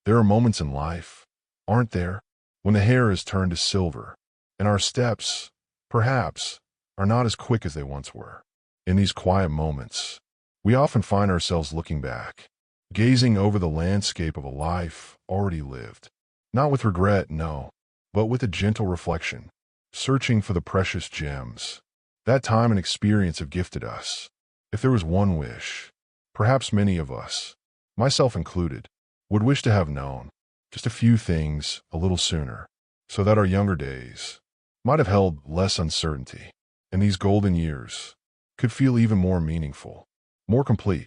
There are moments in life, aren't there, when the hair is turned to silver, and our steps, perhaps, are not as quick as they once were. In these quiet moments, we often find ourselves looking back, gazing over the landscape of a life already lived. Not with regret, no, but with a gentle reflection, searching for the precious gems that time and experience have gifted us. If there was one wish, perhaps many of us, myself included, would wish to have known just a few things a little sooner, so that our younger days might have held less uncertainty, and these golden years could feel even more meaningful, more complete.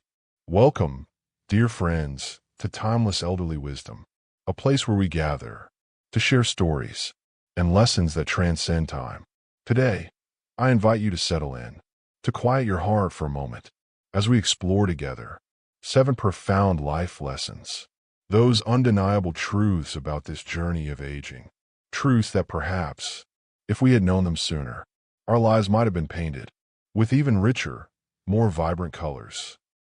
Welcome, dear friends, to Timeless Elderly Wisdom, a place where we gather to share stories and lessons that transcend time. Today, I invite you to settle in, to quiet your heart for a moment, as we explore together 7 profound life lessons, those undeniable truths about this journey of aging, truths that perhaps, if we had known them sooner, our lives might have been painted with even richer, more vibrant colors.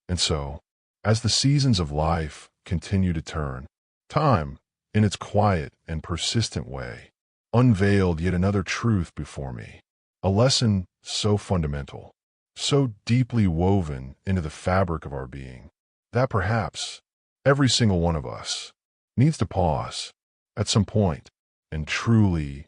And so, as the seasons of life continue to turn, time, in its quiet and persistent way, unveiled yet another truth before me, a lesson so fundamental, so deeply woven into the fabric of our being, that perhaps every single one of us needs to pause at some point and truly,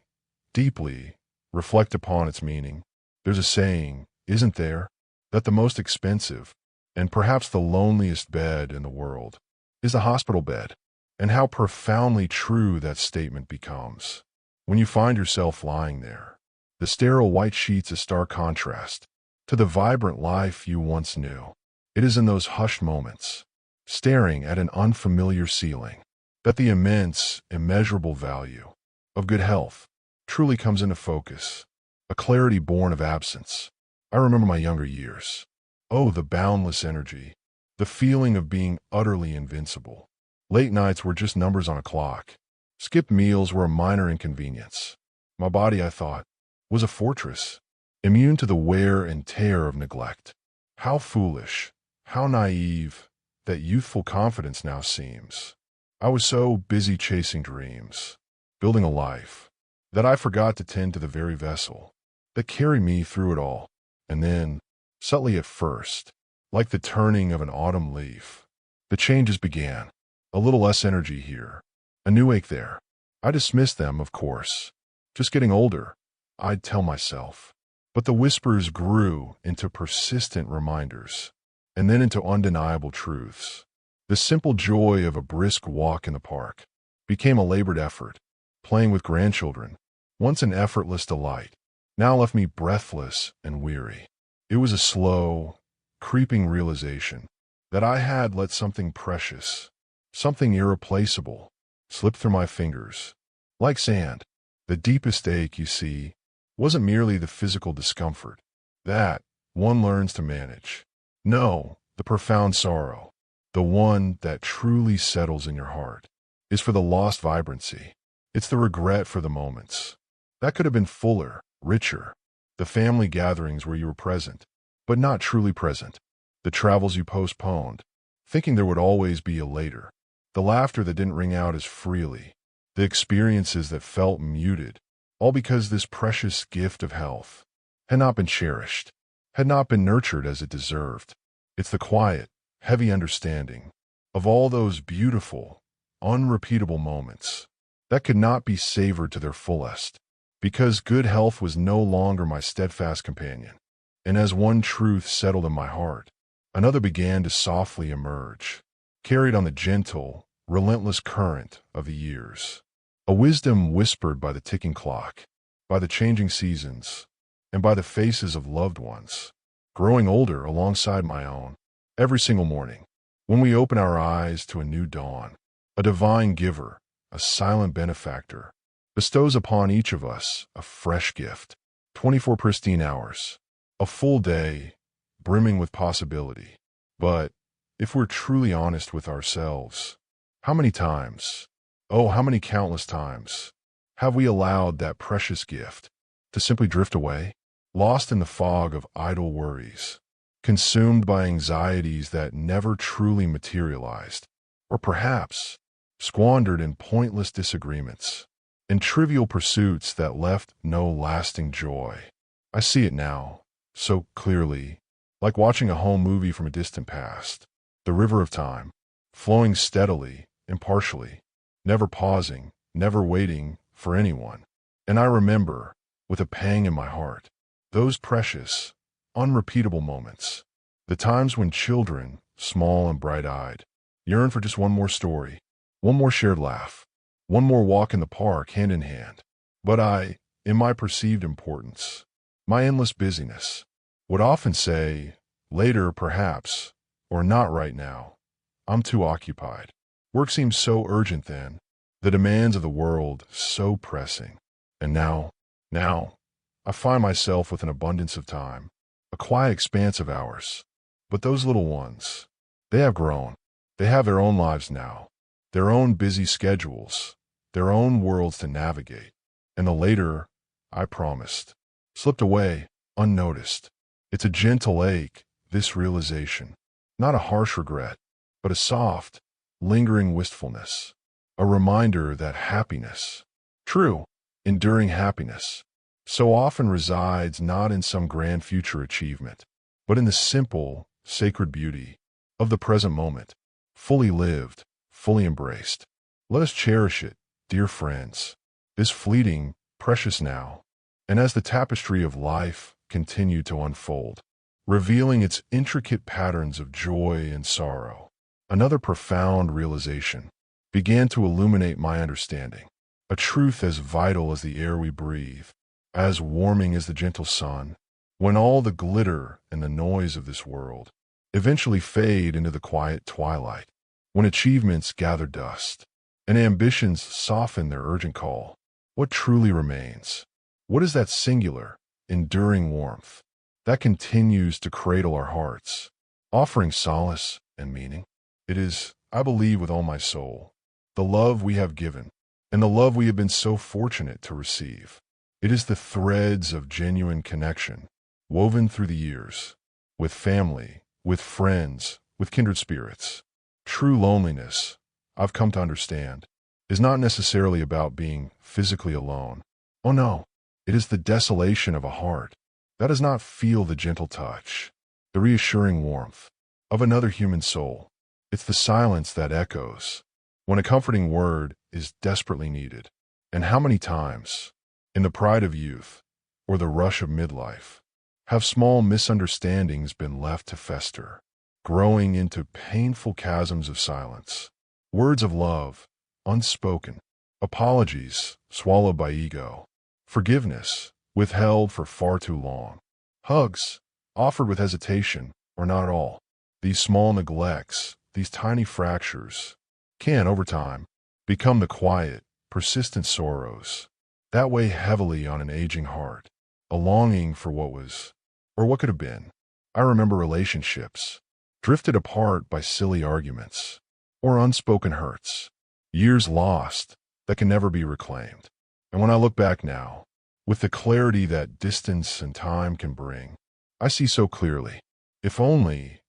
deeply reflect upon its meaning. There's a saying, isn't there, that the most expensive and perhaps the loneliest bed in the world is the hospital bed, and how profoundly true that statement becomes when you find yourself lying there, the sterile white sheets a stark contrast to the vibrant life you once knew. It is in those hushed moments, staring at an unfamiliar ceiling, that the immense, immeasurable value of good health truly comes into focus, a clarity born of absence. I remember my younger years. Oh, the boundless energy, the feeling of being utterly invincible. Late nights were just numbers on a clock. Skipped meals were a minor inconvenience. My body, I thought, was a fortress, immune to the wear and tear of neglect. How foolish, how naive that youthful confidence now seems. I was so busy chasing dreams, building a life, that I forgot to tend to the very vessel that carried me through it all. And then, subtly at first, like the turning of an autumn leaf, the changes began. A little less energy here, a new ache there. I dismissed them, of course. Just getting older, I'd tell myself. But the whispers grew into persistent reminders, and then into undeniable truths. The simple joy of a brisk walk in the park became a labored effort. Playing with grandchildren, once an effortless delight, now left me breathless and weary. It was a slow, creeping realization that I had let something precious, something irreplaceable, slip through my fingers. Like sand, the deepest ache, you see, wasn't merely the physical discomfort that one learns to manage. No, the profound sorrow, the one that truly settles in your heart, is for the lost vibrancy. It's the regret for the moments that could have been fuller, richer. The family gatherings where you were present, but not truly present. The travels you postponed, thinking there would always be a later. The laughter that didn't ring out as freely. The experiences that felt muted, all because this precious gift of health had not been cherished, had not been nurtured as it deserved. It's the quiet, heavy understanding of all those beautiful, unrepeatable moments that could not be savored to their fullest, because good health was no longer my steadfast companion. And as one truth settled in my heart, another began to softly emerge, carried on the gentle, relentless current of the years. A wisdom whispered by the ticking clock, by the changing seasons, and by the faces of loved ones, growing older alongside my own. Every single morning, when we open our eyes to a new dawn, a divine giver, a silent benefactor, bestows upon each of us a fresh gift, 24 pristine hours, a full day, brimming with possibility. But if we're truly honest with ourselves, how many times, oh, how many countless times, have we allowed that precious gift to simply drift away, lost in the fog of idle worries, consumed by anxieties that never truly materialized, or perhaps squandered in pointless disagreements, in trivial pursuits that left no lasting joy. I see it now, so clearly, like watching a home movie from a distant past. The river of time, flowing steadily, impartially, never pausing, never waiting for anyone. And I remember, with a pang in my heart, those precious, unrepeatable moments. The times when children, small and bright-eyed, yearn for just one more story, one more shared laugh, one more walk in the park hand in hand. But I, in my perceived importance, my endless busyness, would often say, later perhaps, or not right now. I'm too occupied. Work seems so urgent then, the demands of the world so pressing. And now, I find myself with an abundance of time, a quiet expanse of hours. But those little ones, they have grown. They have their own lives now, their own busy schedules, their own worlds to navigate. And the later, I promised, slipped away, unnoticed. It's a gentle ache, this realization. Not a harsh regret, but a soft, lingering wistfulness. A reminder that happiness, true, enduring happiness, so often resides not in some grand future achievement, but in the simple, sacred beauty of the present moment, fully lived, fully embraced. Let us cherish it, dear friends. Is fleeting, precious now, and as the tapestry of life continued to unfold, revealing its intricate patterns of joy and sorrow, another profound realization began to illuminate my understanding, a truth as vital as the air we breathe, as warming as the gentle sun. When all the glitter and the noise of this world eventually fade into the quiet twilight, when achievements gather dust, and ambitions soften their urgent call, what truly remains? What is that singular, enduring warmth that continues to cradle our hearts, offering solace and meaning? It is, I believe with all my soul, the love we have given, and the love we have been so fortunate to receive. It is the threads of genuine connection, woven through the years, with family, with friends, with kindred spirits. True loneliness, I've come to understand, is not necessarily about being physically alone. Oh no, it is the desolation of a heart that does not feel the gentle touch, the reassuring warmth of another human soul. It's the silence that echoes when a comforting word is desperately needed. And how many times, in the pride of youth or the rush of midlife, have small misunderstandings been left to fester, growing into painful chasms of silence, words of love, unspoken, apologies swallowed by ego, forgiveness withheld for far too long, hugs offered with hesitation or not at all. These small neglects, these tiny fractures, can, over time, become the quiet, persistent sorrows that weigh heavily on an aging heart, a longing for what was, or what could have been. I remember relationships drifted apart by silly arguments or unspoken hurts, years lost that can never be reclaimed. And when I look back now, with the clarity that distance and time can bring, I see so clearly. If only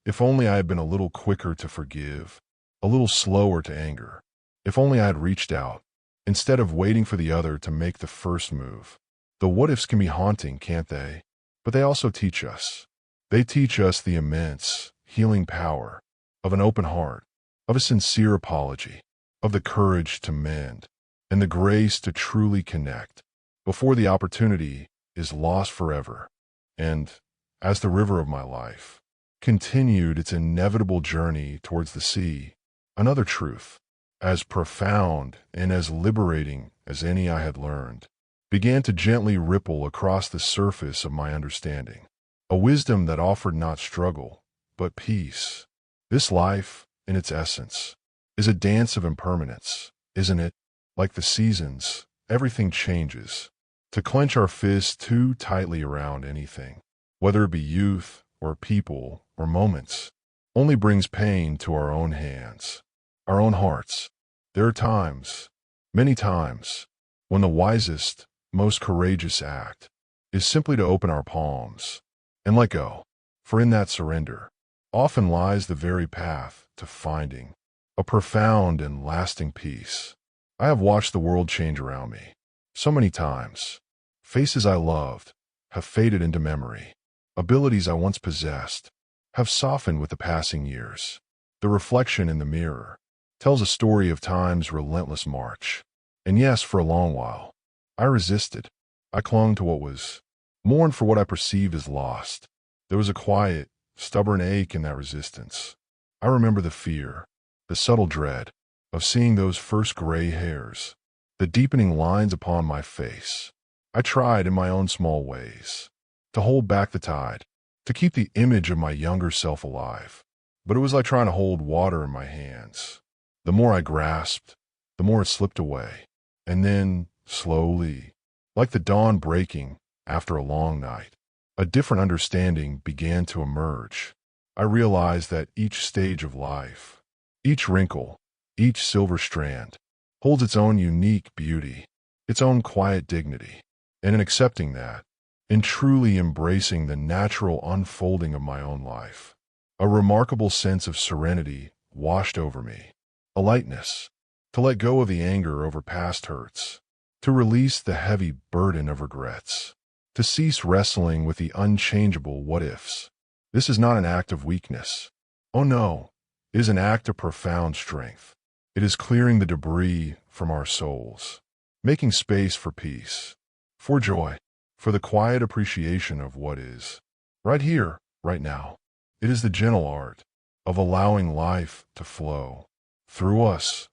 I had been a little quicker to forgive, a little slower to anger. If only I had reached out, instead of waiting for the other to make the first move. The what-ifs can be haunting, can't they? But they also teach us. They teach us the immense, healing power of an open heart, of a sincere apology, of the courage to mend, and the grace to truly connect before the opportunity is lost forever. And, as the river of my life continued its inevitable journey towards the sea, another truth, as profound and as liberating as any I had learned, began to gently ripple across the surface of my understanding. A wisdom that offered not struggle, but peace. This life, in its essence, is a dance of impermanence, isn't it? Like the seasons, everything changes. To clench our fists too tightly around anything, whether it be youth or people or moments, only brings pain to our own hands, our own hearts. There are times, many times, when the wisest, most courageous act is simply to open our palms and let go, for in that surrender often lies the very path to finding a profound and lasting peace. I have watched the world change around me. So many times, faces I loved have faded into memory. Abilities I once possessed have softened with the passing years. The reflection in the mirror tells a story of time's relentless march. And yes, for a long while, I resisted. I clung to what was, mourned for what I perceived as lost. There was a quiet, stubborn ache in that resistance. I remember the fear, the subtle dread of seeing those first gray hairs, the deepening lines upon my face. I tried in my own small ways to hold back the tide, to keep the image of my younger self alive. But it was like trying to hold water in my hands. The more I grasped, the more it slipped away. And then, slowly, like the dawn breaking after a long night, a different understanding began to emerge. I realized that each stage of life, each wrinkle, each silver strand, holds its own unique beauty, its own quiet dignity. And in accepting that, in truly embracing the natural unfolding of my own life, a remarkable sense of serenity washed over me, a lightness, to let go of the anger over past hurts, to release the heavy burden of regrets, to cease wrestling with the unchangeable what-ifs. This is not an act of weakness. Oh no, it is an act of profound strength. It is clearing the debris from our souls, making space for peace, for joy, for the quiet appreciation of what is, right here, right now. It is the gentle art of allowing life to flow through us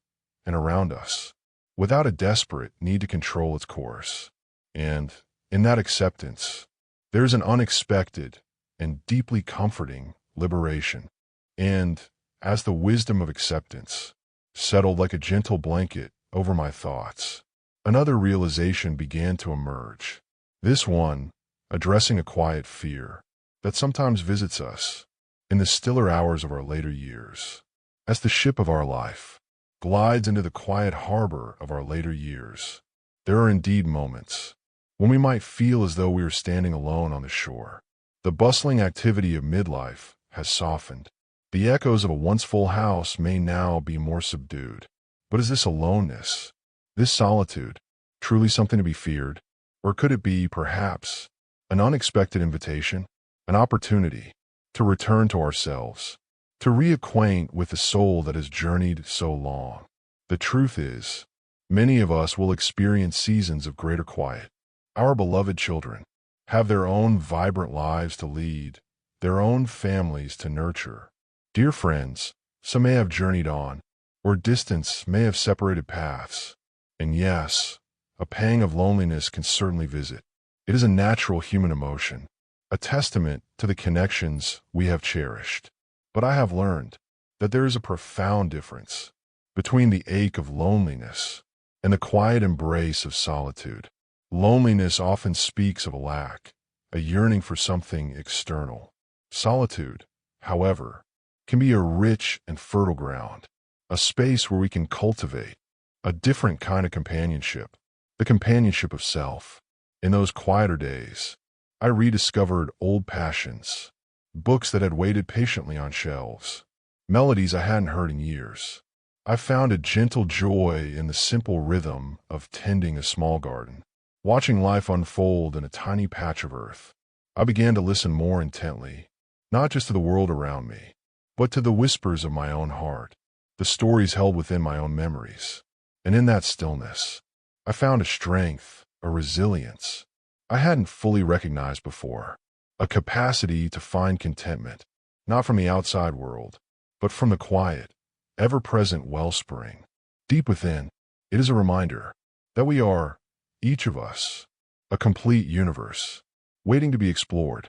and around us without a desperate need to control its course. And in that acceptance, there's an unexpected and deeply comforting liberation. And as the wisdom of acceptance settled like a gentle blanket over my thoughts, another realization began to emerge. This one addressing a quiet fear that sometimes visits us in the stiller hours of our later years. As the ship of our life glides into the quiet harbor of our later years, there are indeed moments when we might feel as though we are standing alone on the shore. The bustling activity of midlife has softened. The echoes of a once full house may now be more subdued. But is this aloneness, this solitude, truly something to be feared? Or could it be, perhaps, an unexpected invitation, an opportunity to return to ourselves, to reacquaint with the soul that has journeyed so long? The truth is, many of us will experience seasons of greater quiet. Our beloved children have their own vibrant lives to lead, their own families to nurture. Dear friends, some may have journeyed on, or distance may have separated paths. And yes, a pang of loneliness can certainly visit. It is a natural human emotion, a testament to the connections we have cherished. But I have learned that there is a profound difference between the ache of loneliness and the quiet embrace of solitude. Loneliness often speaks of a lack, a yearning for something external. Solitude, however, can be a rich and fertile ground, a space where we can cultivate a different kind of companionship, the companionship of self. In those quieter days, I rediscovered old passions, books that had waited patiently on shelves, melodies I hadn't heard in years. I found a gentle joy in the simple rhythm of tending a small garden, watching life unfold in a tiny patch of earth. I began to listen more intently, not just to the world around me, but to the whispers of my own heart, the stories held within my own memories. And in that stillness, I found a strength, a resilience I hadn't fully recognized before, a capacity to find contentment, not from the outside world, but from the quiet, ever-present wellspring deep within. It is a reminder that we are, each of us, a complete universe, waiting to be explored.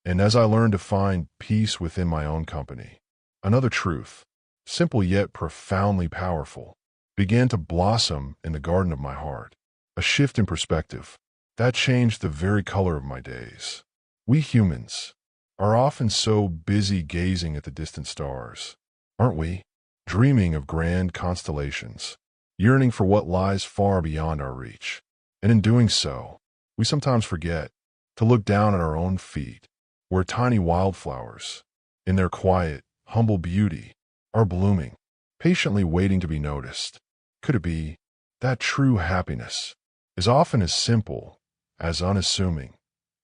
And as I learned to find peace within my own company, another truth, simple yet profoundly powerful, began to blossom in the garden of my heart. A shift in perspective that changed the very color of my days. We humans are often so busy gazing at the distant stars, aren't we? Dreaming of grand constellations, yearning for what lies far beyond our reach. And in doing so, we sometimes forget to look down at our own feet, where tiny wildflowers, in their quiet, humble beauty, are blooming. patiently waiting to be noticed. Could it be that true happiness is often as simple, as unassuming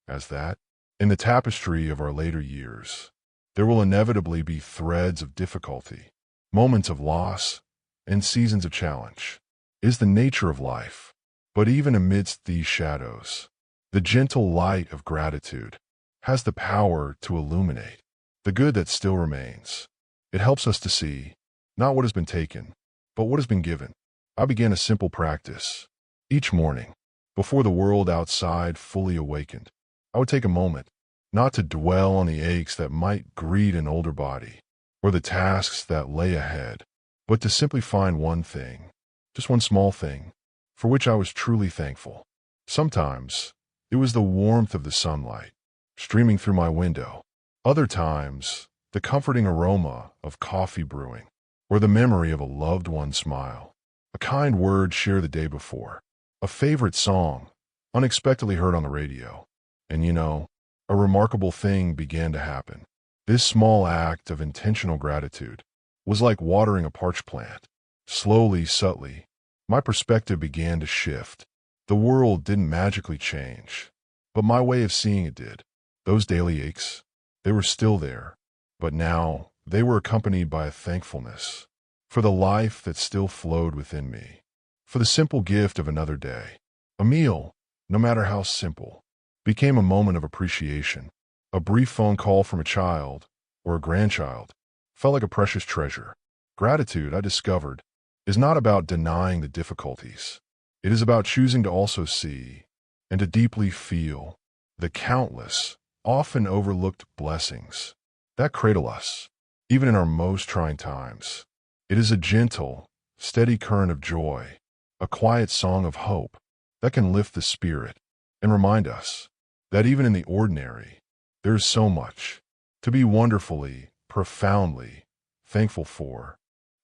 as that? In the tapestry of our later years, there will inevitably be threads of difficulty, moments of loss, and seasons of challenge. It is the nature of life. But even amidst these shadows, the gentle light of gratitude has the power to illuminate the good that still remains. It helps us to see not what has been taken, but what has been given. I began a simple practice. Each morning, before the world outside fully awakened, I would take a moment, not to dwell on the aches that might greet an older body, or the tasks that lay ahead, but to simply find one thing, just one small thing, for which I was truly thankful. Sometimes, it was the warmth of the sunlight, streaming through my window. Other times, the comforting aroma of coffee brewing, or the memory of a loved one's smile, a kind word shared the day before, a favorite song, unexpectedly heard on the radio. And a remarkable thing began to happen. This small act of intentional gratitude was like watering a parched plant. Slowly, subtly, my perspective began to shift. The world didn't magically change, but my way of seeing it did. Those daily aches, they were still there, but now they were accompanied by a thankfulness for the life that still flowed within me, for the simple gift of another day. A meal, no matter how simple, became a moment of appreciation. A brief phone call from a child or a grandchild felt like a precious treasure. Gratitude, I discovered, is not about denying the difficulties. It is about choosing to also see and to deeply feel the countless, often overlooked blessings that cradle us, even in our most trying times. It is a gentle, steady current of joy, a quiet song of hope that can lift the spirit and remind us that even in the ordinary, there is so much to be wonderfully, profoundly thankful for.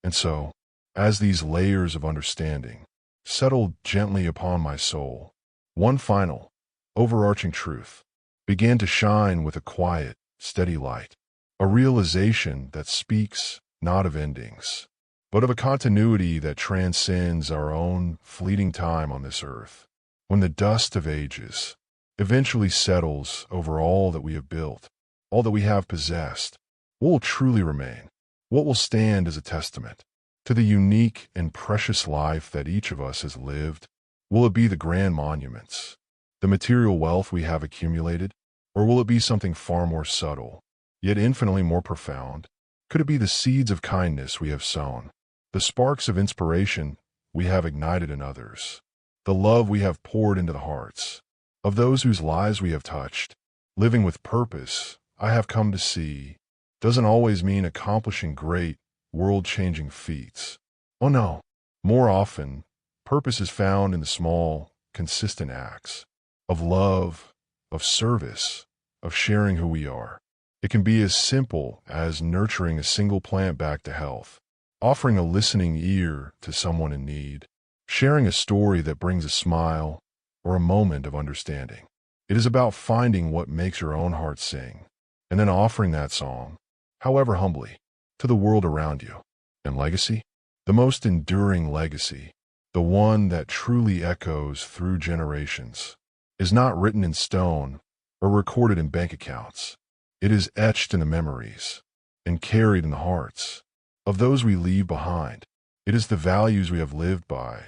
And so, as these layers of understanding settled gently upon my soul, one final, overarching truth began to shine with a quiet, steady light, a realization that speaks not of endings, but of a continuity that transcends our own fleeting time on this earth. When the dust of ages eventually settles over all that we have built, all that we have possessed, what will truly remain? What will stand as a testament to the unique and precious life that each of us has lived? Will it be the grand monuments, the material wealth we have accumulated, or will it be something far more subtle, yet infinitely more profound? Could it be the seeds of kindness we have sown, the sparks of inspiration we have ignited in others, the love we have poured into the hearts of those whose lives we have touched? Living with purpose, I have come to see, doesn't always mean accomplishing great, world-changing feats. Oh no, more often, purpose is found in the small, consistent acts of love, of service, of sharing who we are. It can be as simple as nurturing a single plant back to health, offering a listening ear to someone in need, sharing a story that brings a smile, or a moment of understanding. It is about finding what makes your own heart sing, and then offering that song, however humbly, to the world around you. And legacy? The most enduring legacy, the one that truly echoes through generations, is not written in stone or recorded in bank accounts. It is etched in the memories and carried in the hearts of those we leave behind. It is the values we have lived by,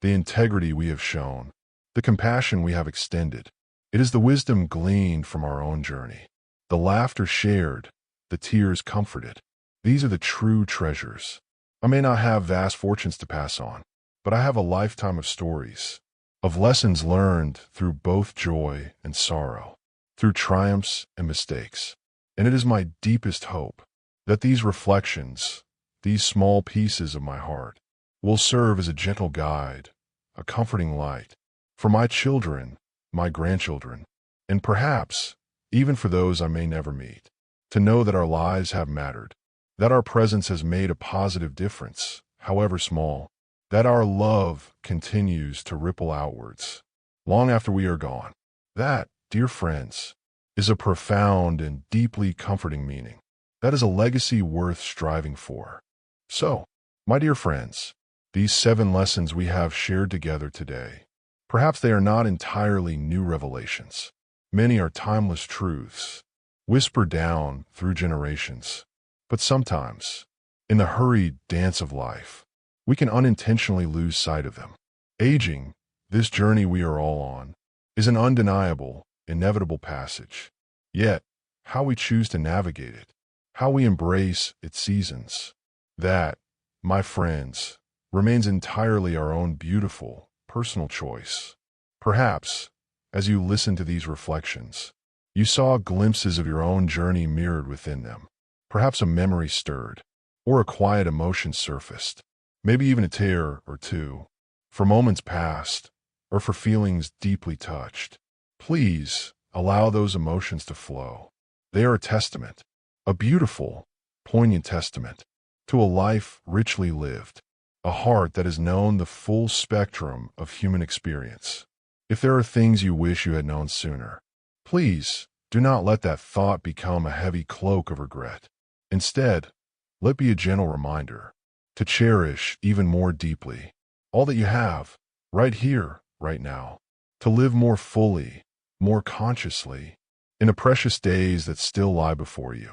the integrity we have shown, the compassion we have extended. It is the wisdom gleaned from our own journey, the laughter shared, the tears comforted. These are the true treasures. I may not have vast fortunes to pass on, but I have a lifetime of stories, of lessons learned through both joy and sorrow, through triumphs and mistakes. And it is my deepest hope that these reflections, these small pieces of my heart, will serve as a gentle guide, a comforting light, for my children, my grandchildren, and perhaps even for those I may never meet, to know that our lives have mattered, that our presence has made a positive difference, however small, that our love continues to ripple outwards, long after we are gone. That, dear friends, is a profound and deeply comforting meaning. That is a legacy worth striving for. So, My dear friends, these 7 lessons we have shared together today, perhaps they are not entirely new revelations. Many are timeless truths, whispered down through generations. But sometimes, in the hurried dance of life, we can unintentionally lose sight of them. Aging, this journey we are all on, is an undeniable, inevitable passage. Yet, how we choose to navigate it, how we embrace its seasons, that, my friends, remains entirely our own beautiful, personal choice. Perhaps, as you listen to these reflections, you saw glimpses of your own journey mirrored within them. Perhaps a memory stirred, or a quiet emotion surfaced, maybe even a tear or two, for moments past, or for feelings deeply touched. Please allow those emotions to flow. They are a testament, a beautiful, poignant testament, to a life richly lived, a heart that has known the full spectrum of human experience. If there are things you wish you had known sooner, please do not let that thought become a heavy cloak of regret. Instead, let it be a gentle reminder to cherish even more deeply all that you have, right here, right now, to live more fully, more consciously, in the precious days that still lie before you.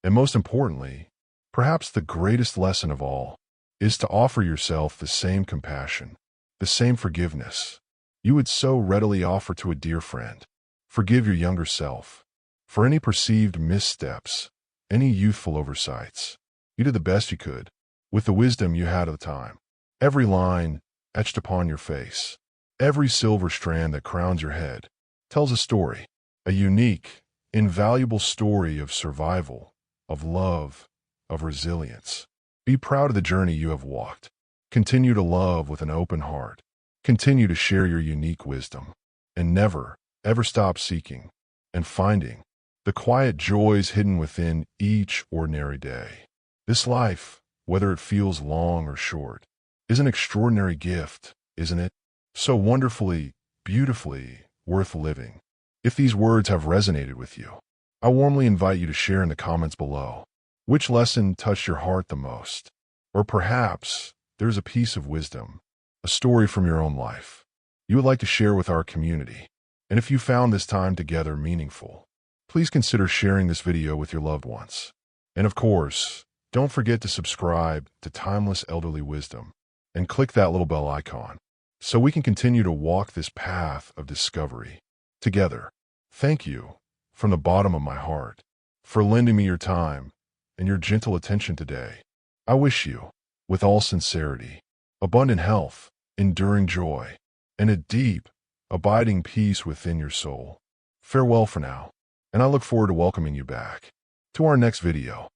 And most importantly, perhaps the greatest lesson of all is to offer yourself the same compassion, the same forgiveness you would so readily offer to a dear friend. Forgive your younger self for any perceived missteps, any youthful oversights. You did the best you could with the wisdom you had at the time. Every line etched upon your face, every silver strand that crowns your head, tells a story, a unique, invaluable story of survival, of love, of resilience. Be proud of the journey you have walked. Continue to love with an open heart. Continue to share your unique wisdom. And never, ever stop seeking and finding the quiet joys hidden within each ordinary day. This life, whether it feels long or short, is an extraordinary gift, isn't it? So wonderfully, beautifully worth living. If these words have resonated with you, I warmly invite you to share in the comments below. Which lesson touched your heart the most? Or perhaps there's a piece of wisdom, a story from your own life you would like to share with our community. And if you found this time together meaningful, please consider sharing this video with your loved ones. And of course, don't forget to subscribe to Timeless Elderly Wisdom and click that little bell icon so we can continue to walk this path of discovery together. Thank you from the bottom of my heart for lending me your time and your gentle attention today. I wish you, with all sincerity, abundant health, enduring joy, and a deep, abiding peace within your soul. Farewell for now, and I look forward to welcoming you back to our next video.